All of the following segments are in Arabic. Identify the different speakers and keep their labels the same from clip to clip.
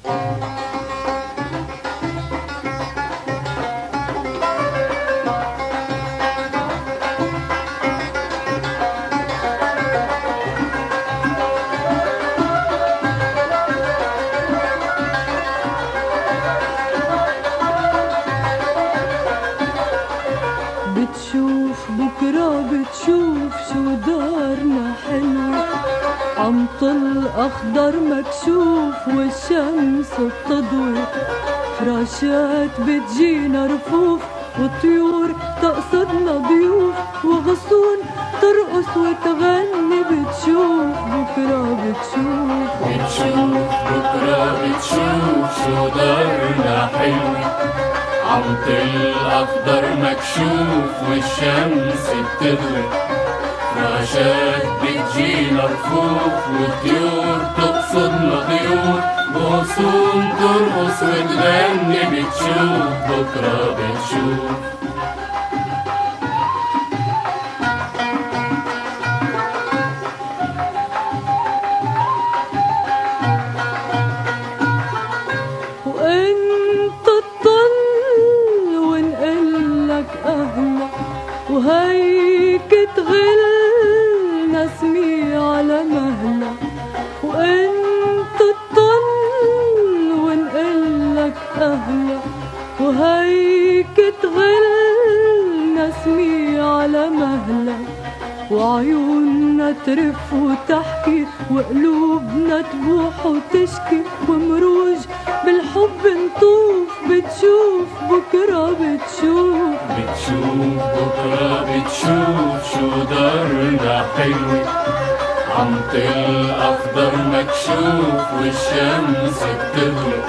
Speaker 1: بتشوف بكرة بتشوف شو دارنا حلوة، عم طل أخضر مكشوف والشمس بتضوي، فراشات بتجينا رفوف وطيور تقصدنا ضيوف، وغصون ترقص وتغني. بتشوف بكرة بتشوف
Speaker 2: بكرة بتشوف شو دارنا حلوة، عم طل أخضر مكشوف والشمس بتضوي، فراشات بتجينا رفوف والطيور تقصدنا ضيوف، وغصون ترقص وتغني. بتشوف بكرة بتشوف
Speaker 1: وهيك تغل نسمي على مهلة، وانت تطل ونقلك أهلا، وهيك تغل نسمي على مهلة، وعيوننا ترف وتحكي وقلوبنا تبوح وتشكي، ومروج بالحب نطوف. بتشوف بكرة بتشوف
Speaker 2: بكرة بتشوف شو دارنا حلوة، عم طل أخضر مكشوف والشمس بتضوي،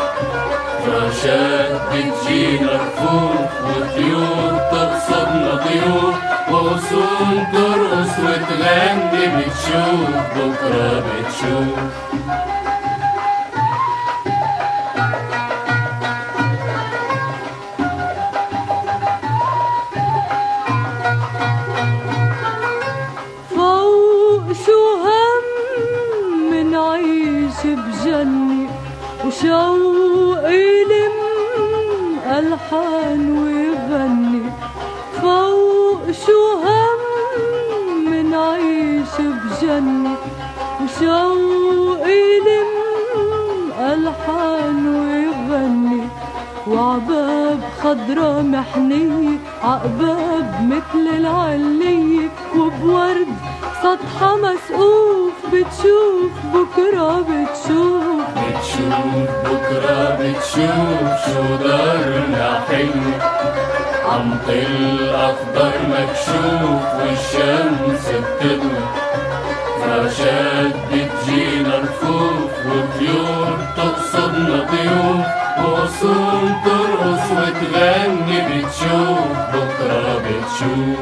Speaker 2: فراشات بتجينا رفوف والطيور تقصدنا ضيوف، وغصون ترقص وتغني. بتشوف بكرة بتشوف
Speaker 1: بجني وشوقي يلم ألحان ويغني، فوق شو هم منعيش بجني، وشوقي يلم ألحان ويغني، وعباب خضرا محنية عقباب مثل العلية، وبورد سطحها مسقوف. بتشوف بكرة بتشوف
Speaker 2: بكرة بتشوف شو دارنا حلوة، عم طل أخضر مكشوف والشمس بتضوي، فراشات بتجينا رفوف والطيور تقصدنا ضيوف، وغصون ترقص وتغني. بتشوف بكرة بتشوف